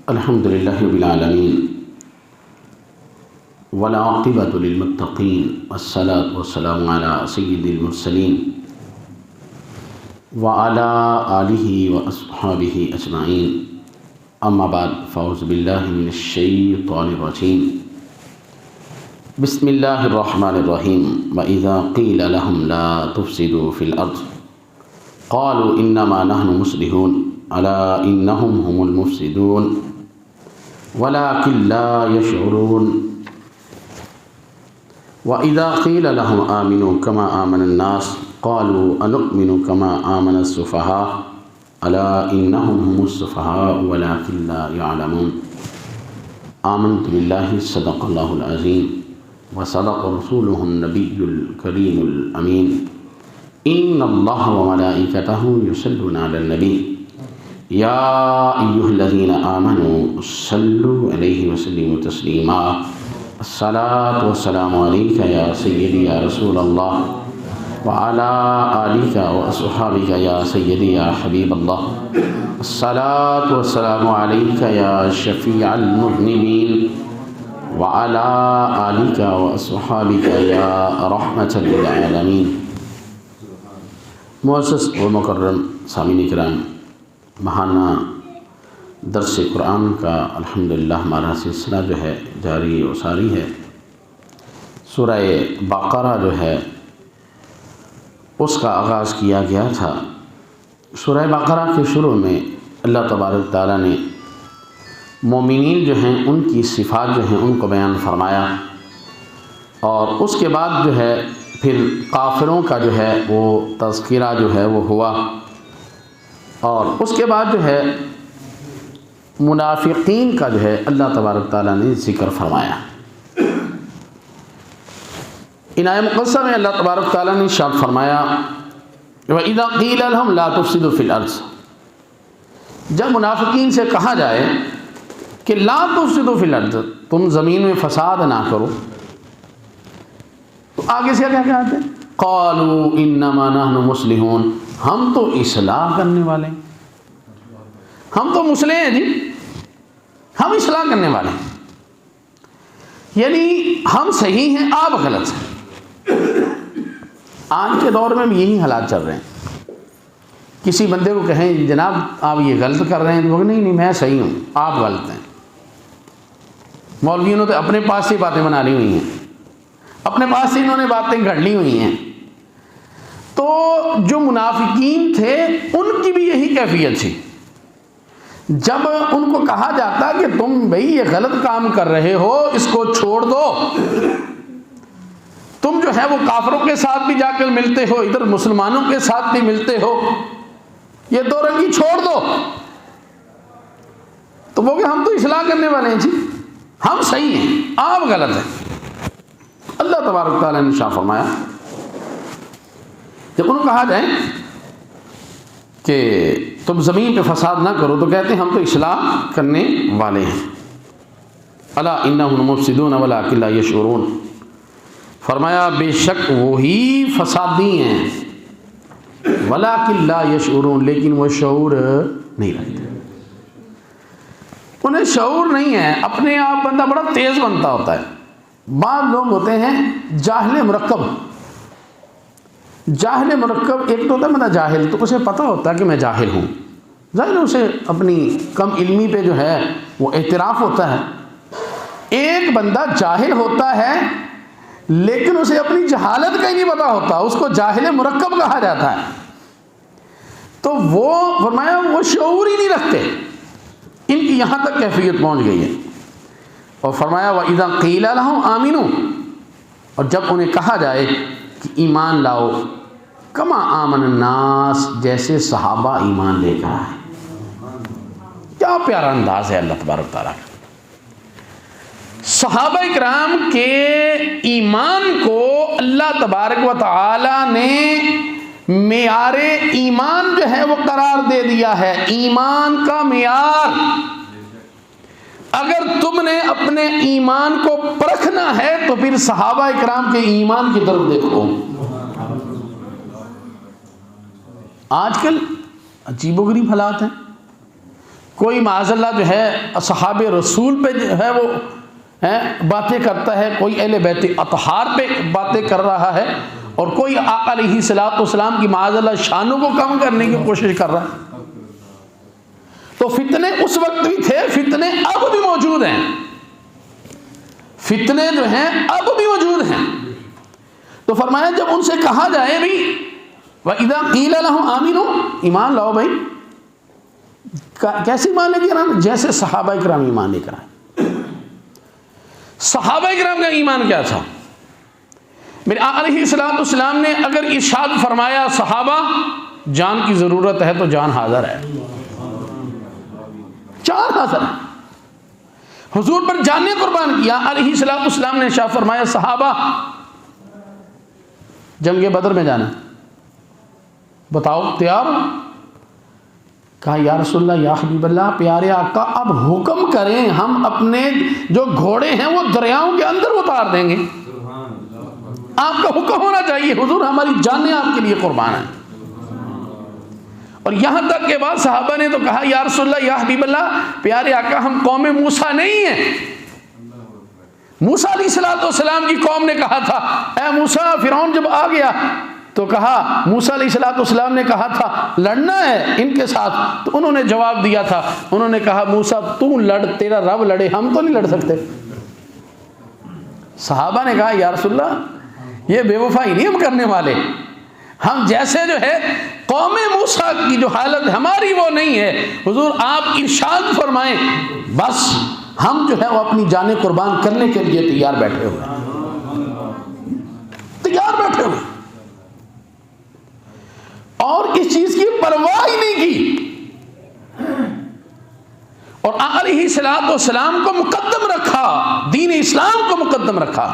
الحمد للہ رب العالمین والعاقبۃ للمتقین والصلاة والسلام علی سید المرسلین وعلی آلہ واصحابہ اجمعین، اما بعد فاعوذ باللہ من الشیطان الرجیم، بسم اللہ الرحمن الرحیم۔ وَإِذَا قِيلَ لَهُمْ لَا تُفْسِدُوا فِي الْأَرْضِ قَالُوا إِنَّمَا نَحْنُ مُصْلِحُونَ أَلَا إِنَّهُمْ هُمُ الْمُفْسِدُونَ وَلَكِنْ لَا يَشْعُرُونَ وَإِذَا قِيلَ لَهُمْ آمِنُوا كَمَا آمَنَ النَّاسُ قَالُوا أَنُؤْمِنُ كَمَا آمَنَ السُّفَهَاءُ أَلَا إِنَّهُمْ هُمُ السُّفَهَاءُ وَلَكِنْ لَا يَعْلَمُونَ۔ آمنت باللہ صدق اللہ العظیم وصدق رسولہ النبی الکریم الامین۔ ان اللہ وملائکتہ یصلون علی النبی یا ایہا الذین آمنوا صلوا علیہ وسلموا تسلیما۔ الصلاۃ والسلام علیک یا سیدی یا رسول اللہ وعلی آلک واصحابک یا سیدی یا حبیب اللہ۔ الصلاۃ والسلام علیک یا شفیع المذنبین وعلی آلک واصحابک یا رحمۃ للعالمین۔ معزز و مکرم سامعین کرام، ماہانہ درس قرآن کا الحمدللہ ہمارا سلسلہ جو ہے جاری و ساری ہے۔ سورہ بقرہ جو ہے اس کا آغاز کیا گیا تھا۔ سورہ بقرہ کے شروع میں اللہ تبارک تعالیٰ نے مومنین جو ہیں ان کی صفات جو ہیں ان کو بیان فرمایا، اور اس کے بعد جو ہے پھر کافروں کا جو ہے وہ تذکرہ جو ہے وہ ہوا، اور اس کے بعد جو ہے منافقین کا جو ہے اللہ تبارک تعالیٰ نے ذکر فرمایا۔ ان آیت مقدسہ میں اللہ تبارک تعالیٰ نے ارشاد فرمایا وَإِذَا قِيلَ لَهُمْ لَا تُفْسِدُوا فِي الْأَرْضِ، جب منافقین سے کہا جائے کہ لا تفسدوا فی الارض، تم زمین میں فساد نہ کرو، تو آگے سے کیا کہتے ہیں؟ قالوا انما نحن مصلحون، ہم تو اصلاح کرنے والے ہیں، ہم تو مصلح ہیں جی، ہم اصلاح کرنے والے ہیں، یعنی ہم صحیح ہیں آپ غلط ہیں۔ آج کے دور میں بھی یہی حالات چل رہے ہیں۔ کسی بندے کو کہیں جناب آپ یہ غلط کر رہے ہیں، تو نہیں میں صحیح ہوں آپ غلط ہیں۔ مولویوں نے تو اپنے پاس سے باتیں بنا لی ہوئی ہیں، اپنے پاس سے انہوں نے باتیں گھڑ لی ہوئی ہیں۔ تو جو منافقین تھے ان کی بھی یہی کیفیت تھی۔ جب ان کو کہا جاتا کہ تم بھئی یہ غلط کام کر رہے ہو، اس کو چھوڑ دو، تم جو ہے وہ کافروں کے ساتھ بھی جا کر ملتے ہو، ادھر مسلمانوں کے ساتھ بھی ملتے ہو، یہ دو رنگی چھوڑ دو، تو وہ کہ ہم تو اصلاح کرنے والے ہیں جی، ہم صحیح ہیں آپ غلط ہیں۔ اللہ تبارک تعالیٰ نے ارشاد فرمایا جب انہوں کہا جائے کہ تم زمین پہ فساد نہ کرو، تو کہتے ہیں ہم تو اصلاح کرنے والے ہیں۔ الا انہم المفسدون ولکن لا یشعرون، فرمایا بے شک وہی فسادی ہیں، ولکن لا یشعرون، لیکن وہ شعور نہیں رکھتے، انہیں شعور نہیں ہے۔ اپنے آپ بندہ بڑا تیز بنتا ہوتا ہے۔ بعض لوگ ہوتے ہیں جاہل مرکب، جاہل مرکب ایک تو ہوتا ہے بندہ جاہل، تو اسے پتہ ہوتا ہے کہ میں جاہل ہوں، ظاہر ہے اسے اپنی کم علمی پہ جو ہے وہ اعتراف ہوتا ہے۔ ایک بندہ جاہل ہوتا ہے لیکن اسے اپنی جہالت کا ہی نہیں پتہ ہوتا، اس کو جاہل مرکب کہا جاتا ہے۔ تو وہ فرمایا وہ شعور ہی نہیں رکھتے، ان کی یہاں تک کیفیت پہنچ گئی ہے۔ اور فرمایا وَإِذَا قِيلَ لَهُمْ آمِنُوا، اور جب انہیں کہا جائے کہ ایمان لاؤ، کما آمن الناس، جیسے صحابہ ایمان لے کر آئے۔ کیا پیارا انداز ہے اللہ تبارک تعالیٰ کا۔ صحابہ اکرام کے ایمان کو اللہ تبارک و تعالیٰ نے معیار ایمان جو ہے وہ قرار دے دیا ہے، ایمان کا معیار۔ اگر تم نے اپنے ایمان کو پرکھنا ہے تو پھر صحابہ اکرام کے ایمان کی طرف دیکھو۔ آج کل عجیب و غریب حالات ہیں۔ کوئی معاذ اللہ جو ہے اصحاب رسول پہ جو ہے وہ باتیں کرتا ہے، کوئی اہل بیت اطہار پہ باتیں کر رہا ہے، اور کوئی آقا علیہ الصلوۃ والسلام کی معاذ اللہ شانوں کو کم کرنے کی کوشش کر رہا ہے۔ تو فتنے اس وقت بھی تھے، فتنے اب بھی موجود ہیں، فتنے جو ہیں اب بھی موجود ہیں۔ تو فرمایا جب ان سے کہا جائے بھی وَإِذَا قِيلَ لَهُمْ آمِنُوا، ایمان لاؤ بھائی، کیسے ایمان لے کے آنا؟ جیسے صحابہ کرام ایمان لے کر آئے۔ صحابہ کرام کا ایمان کیا تھا؟ میرے آقا علیہ الصلوۃ والسلام نے اگر ارشاد فرمایا صحابہ جان کی ضرورت ہے تو جان حاضر ہے، جان حاضر ہے، حضور پر جانیں قربان کیا۔ علیہ الصلوۃ والسلام نے ارشاد فرمایا صحابہ جنگ بدر میں جانا، بتاؤ تیار ہو؟ کہا یا رسول اللہ یا حبیب اللہ، پیارے آقا اب حکم کریں، ہم اپنے جو گھوڑے ہیں وہ دریاؤں کے اندر اتار دیں گے، آپ کا حکم ہونا چاہیے حضور، ہماری جانیں آپ کے لیے قربان ہیں۔ اور یہاں تک کے بعد صحابہ نے تو کہا یا رسول اللہ یا حبیب اللہ، پیارے آقا ہم قوم موسیٰ نہیں ہیں۔ موسیٰ علیہ الصلوۃ والسلام کی قوم نے کہا تھا اے موسیٰ، فرعون جب آ گیا تو کہا، موسیٰ علیہ الصلوۃ والسلام نے کہا تھا لڑنا ہے ان کے ساتھ، تو انہوں نے جواب دیا تھا، انہوں نے کہا موسیٰ تو لڑ، تیرا رب لڑے، ہم تو نہیں لڑ سکتے۔ صحابہ نے کہا یا رسول اللہ یہ بے وفائی نہیں ہم کرنے والے، ہم جیسے جو ہے قوم موسیٰ کی جو حالت ہماری وہ نہیں ہے، حضور آپ ارشاد فرمائیں، بس ہم جو ہے وہ اپنی جانیں قربان کرنے کے لیے تیار بیٹھے ہوئے، تیار بیٹھے ہوئے، اور اس چیز کی پرواہ ہی نہیں کی، اور آقا علیہ الصلوۃ والسلام کو مقدم رکھا، دین اسلام کو مقدم رکھا۔